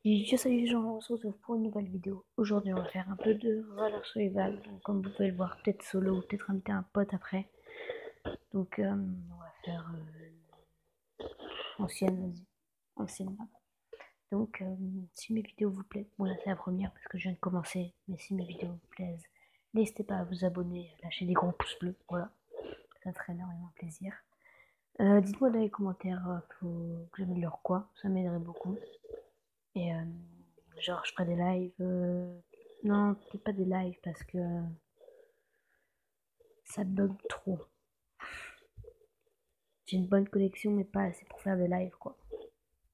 Yo, salut les gens, on se retrouve pour une nouvelle vidéo. Aujourd'hui, on va faire un peu de Valor Survival. Donc, comme vous pouvez le voir, peut-être solo ou peut-être inviter un pote après. Donc, on va faire ancienne, vas-y. Ancienne map. Donc, si mes vidéos vous plaisent, bon là c'est la première parce que je viens de commencer, mais si mes vidéos vous plaisent, n'hésitez pas à vous abonner, à lâcher des gros pouces bleus, voilà. Ça ferait énormément plaisir. Dites-moi dans les commentaires faut que j'améliore quoi, ça m'aiderait beaucoup. Et genre, je ferai des lives. Non, peut-être pas des lives parce que ça bug trop. J'ai une bonne connexion, mais pas assez pour faire des lives, quoi.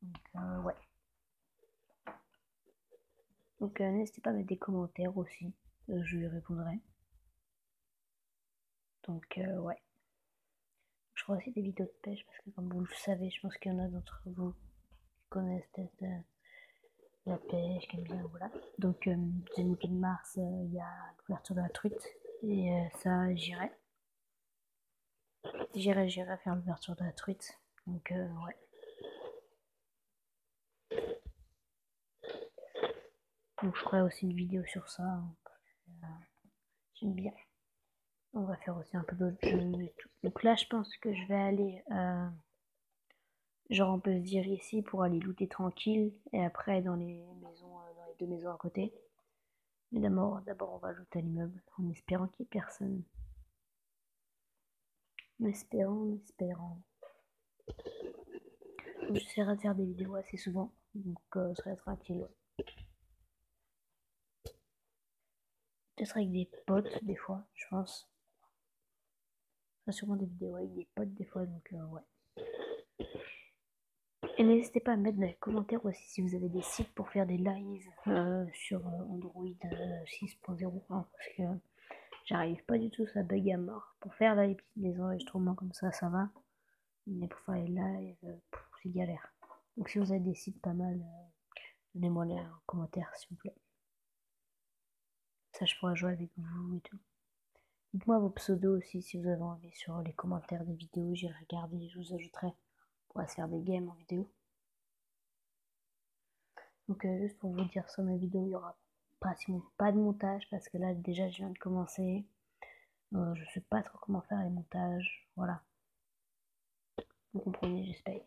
Donc, ouais. Donc, n'hésitez pas à mettre des commentaires aussi. Je lui répondrai. Donc, ouais. Je ferai aussi des vidéos de pêche parce que, comme vous le savez, je pense qu'il y en a d'entre vous qui connaissent peut-être la pêche, qui aiment bien, voilà. Donc, deuxième week-end de mars, il y a l'ouverture de la truite. Et ça, j'irai. J'irai faire l'ouverture de la truite. Donc, ouais. Donc, je ferai aussi une vidéo sur ça. J'aime bien. On va faire aussi un peu d'autres jeux et tout. Donc là, je pense que je vais aller. Genre, on peut se dire ici pour aller looter tranquille. Et après, dans les maisons, dans les deux maisons à côté. Mais d'abord, on va looter à l'immeuble. En espérant qu'il n'y ait personne. En espérant. J'essaierai de faire des vidéos assez souvent. Donc, je serai tranquille. Ouais. Peut-être avec des potes, des fois, je pense. Enfin, sûrement des vidéos avec des potes, des fois. Donc, ouais. Et n'hésitez pas à mettre dans les commentaires aussi si vous avez des sites pour faire des lives sur Android 6.0 parce que j'arrive pas du tout, ça bug à mort. Pour faire là, les enregistrements comme ça va. Mais pour faire les lives, c'est galère. Donc si vous avez des sites pas mal, donnez-moi les en commentaire s'il vous plaît. Ça je pourrais jouer avec vous et tout. Dites-moi vos pseudos aussi si vous avez envie sur les commentaires des vidéos, j'irai regarder, je vous ajouterai. On pourra se faire des games en vidéo. Donc juste pour vous dire sur mes vidéos, il y aura pratiquement pas de montage parce que là déjà je viens de commencer. Je sais pas trop comment faire les montages. Voilà. Vous comprenez, j'espère.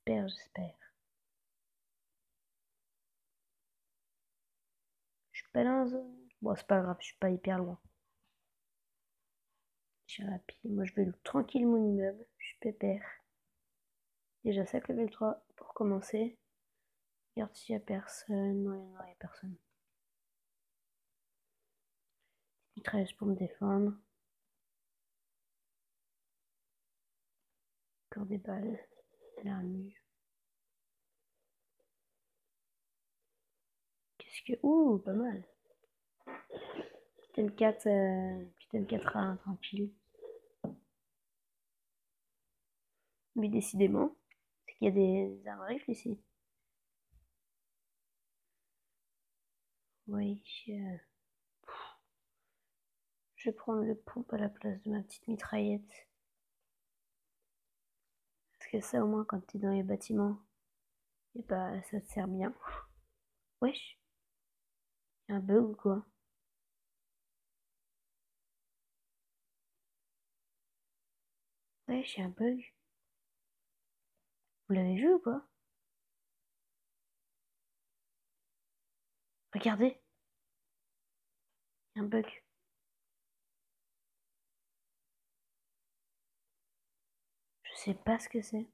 J'espère. Je suis pas dans la zone. Bon, c'est pas grave, je suis pas hyper loin. J'irai à pied. Moi je vais tranquille mon immeuble. Je suis pépère. Déjà 5 level 3 pour commencer. Regarde s'il y a personne. Non, il y a personne. Mitrailleuse pour me défendre. Encore des balles. L'armure. Qu'est-ce que. Ouh, pas mal. Petite M4, petite M4A1 tranquille. Mais décidément, c'est qu'il y a des armes à rifle ici. Oui, je vais prendre le pompe à la place de ma petite mitraillette. Parce que ça, au moins, quand t'es dans les bâtiments, et bah, ça te sert bien. Wesh, y'a un bug ou quoi? Wesh, y'a un bug. Vous l'avez vu ou pas? Regardez, y'a un bug. Je sais pas ce que c'est.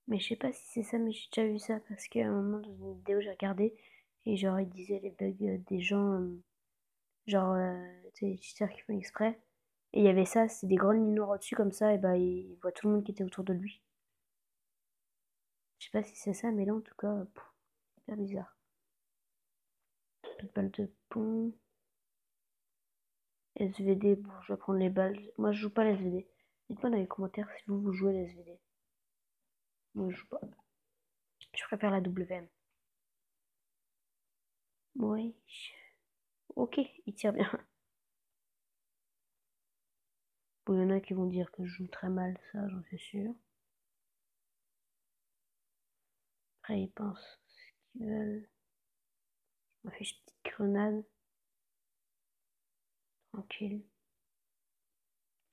Mais je sais pas si c'est ça, mais j'ai déjà vu ça parce qu'à un moment dans une vidéo j'ai regardé et genre il disait les bugs des gens, genre tu sais, les cheaters qui font exprès. Et il y avait ça, c'est des grandes lignes noires au-dessus comme ça, et bah il voit tout le monde qui était autour de lui. Je sais pas si c'est ça, mais là en tout cas, hyper bizarre. Pas de balle de pont. SVD, bon je vais prendre les balles. Moi je joue pas les SVD. Dites-moi dans les commentaires si vous jouez les SVD. Moi je joue pas. Je préfère la WM. Oui. Ok, il tire bien. Bon, il y en a qui vont dire que je joue très mal, ça, j'en suis sûr. Après, ils pensent ce qu'ils veulent. Je m'affiche petite grenade. Tranquille.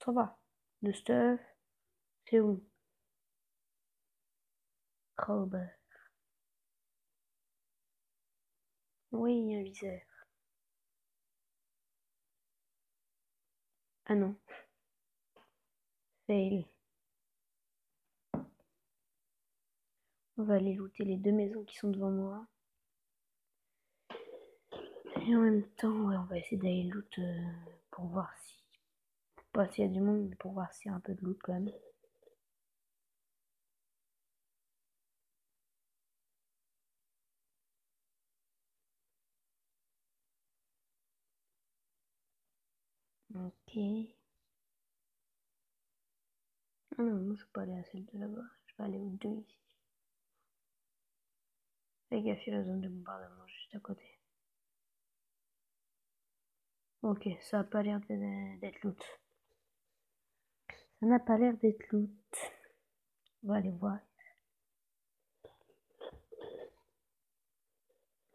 Ça va. Le stuff. C'est où? Crowbar. Oui, un viseur. Ah non. Fail. On va aller looter les 2 maisons qui sont devant moi. Et en même temps, ouais, on va essayer d'aller loot pour voir si... Pas s'il y a du monde, mais pour voir s'il y a un peu de loot quand même. Ok. Ah non, moi je peux pas aller à celle de là-bas. Je vais aller aux 2 ici. Fais gaffe, il y a la zone de bombardement juste à côté. Ok, ça a pas l'air d'être loot. Ça n'a pas l'air d'être loot. On va aller voir.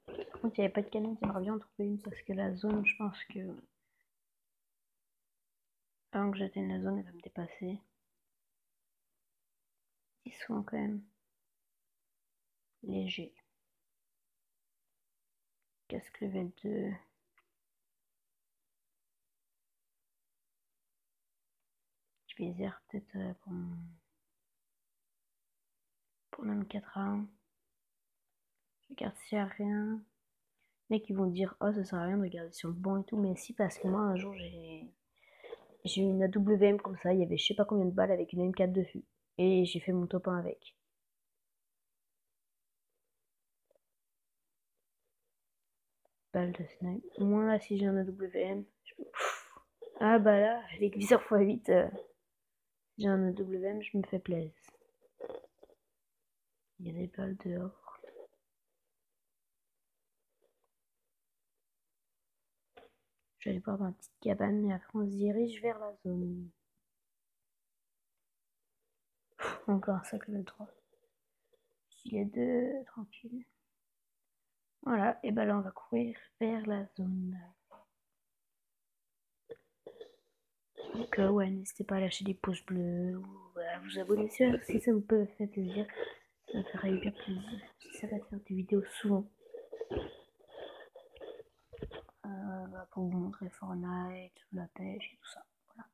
Par contre, il n'y avait pas de canon, j'aimerais bien en trouver une parce que la zone, je pense que avant que j'atteigne la zone, elle va me dépasser. 10 soins quand même. Léger. Casque level 2. Je vais dire peut-être pour mon 4 à 1. Je regarde s'il n'y a rien. Les mecs ils vont dire oh ça sert à rien de regarder sur le banc et tout, mais si parce que moi un jour j'ai eu une AWM comme ça, il y avait je sais pas combien de balles avec une M4 dessus. Et j'ai fait mon top 1 avec. Balle de snipe. Moi là si j'ai un AWM, je peux... Ah bah là, avec viseur x8, j'ai un AWM, je me fais plaisir. Il y a des balles dehors. Je vais aller voir dans la petite cabane et après on se dirige vers la zone. Encore un sac level 3. Ici les deux, tranquille. Voilà, et bah là on va courir vers la zone. Donc ouais, n'hésitez pas à lâcher des pouces bleus ou à vous abonner si ça vous peut faire plaisir. Ça me ferait hyper plaisir. J'essaierai de faire des vidéos souvent. Pour vous montrer Fortnite, la pêche et tout ça. Voilà.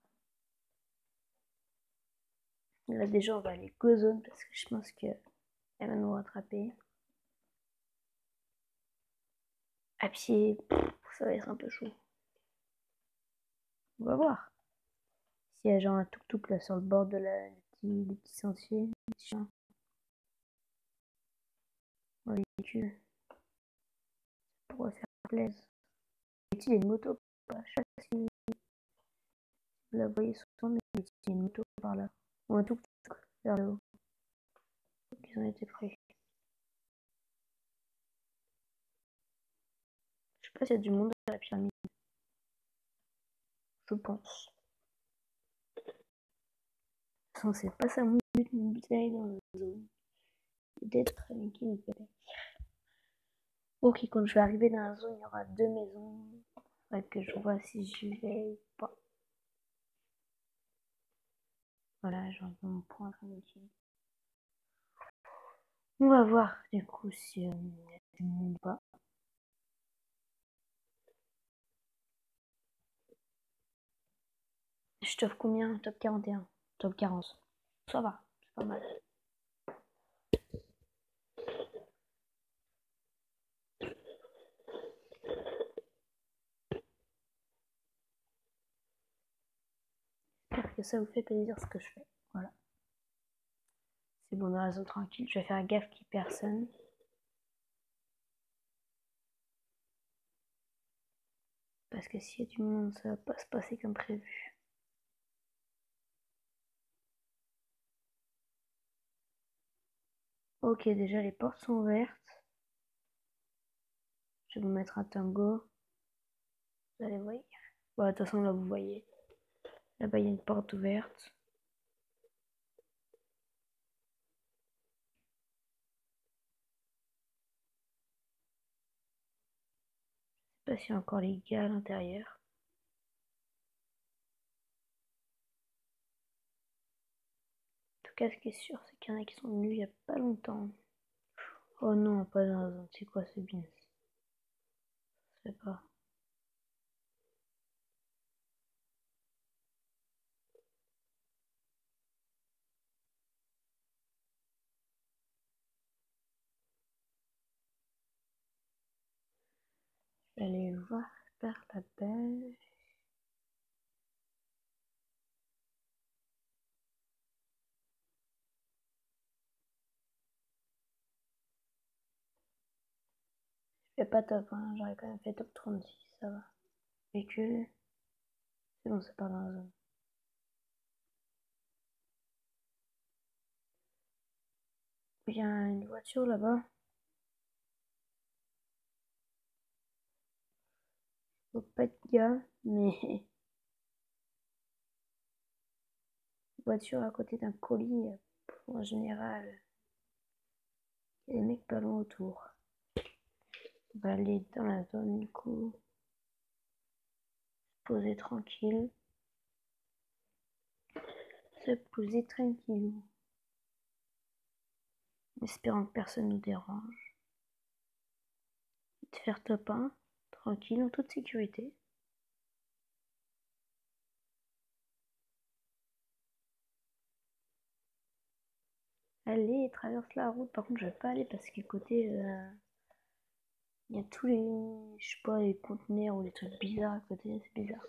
Là déjà on va aller go zone parce que je pense qu'elle va nous rattraper. À pied, ça va être un peu chaud. On va voir. S'il y a genre un tuk-tuk là sur le bord de le petit sentier, le petit chemin. Un véhicule. Pour faire plaisir. Il y a une moto. Je sais pas si vous la voyez souvent, mais il y a une moto par là. Ou un tuk-tuk vers le haut. Ils ont été pris. Je sais pas s'il y a du monde à la pyramide. Je pense. C'est pas ça mon but. Mon but c'est dans la zone. D'être tranquille. Ok, quand je vais arriver dans la zone, il y aura 2 maisons. Faudrait que je vois si j'y vais ou pas. Voilà, je reviens mon point tranquille. On va voir du coup si il y a du monde ou pas. Je t'offre combien? Top 41. Top 40. Ça va, c'est pas mal. J'espère que ça vous fait plaisir ce que je fais. Voilà. C'est bon, dans la zone tranquille. Je vais faire gaffe qu'il n'y ait personne. Parce que s'il y a du monde, ça va pas se passer comme prévu. Ok, déjà les portes sont ouvertes. Je vais vous mettre un tango. Vous allez voir. Bon, de toute façon, là, vous voyez. Là-bas, il y a une porte ouverte. Je sais pas s'il y a encore les gars à l'intérieur. En tout cas, ce qui est sûr, c'est qu'il y en a qui sont venus il y a pas longtemps. Oh non, pas dans la zone. C'est quoi ce bin? Je sais pas. Je vais aller voir par là-bas. Je fais pas top, hein. J'aurais quand même fait top 36, ça va. Véhicule. C'est bon, c'est pas dans la zone. Il y a une voiture là-bas. Faut pas de gars, mais voiture à côté d'un colis. En général, il y a des mecs pas loin autour. On va aller dans la zone du coup. Se poser tranquille. Se poser tranquille. Espérant que personne nous dérange. De faire top 1, tranquille, en toute sécurité. Allez, traverse la route. Par contre, je vais pas aller parce qu'à côté, il y a tous les, je sais pas, les conteneurs ou les trucs bizarres à côté. C'est bizarre.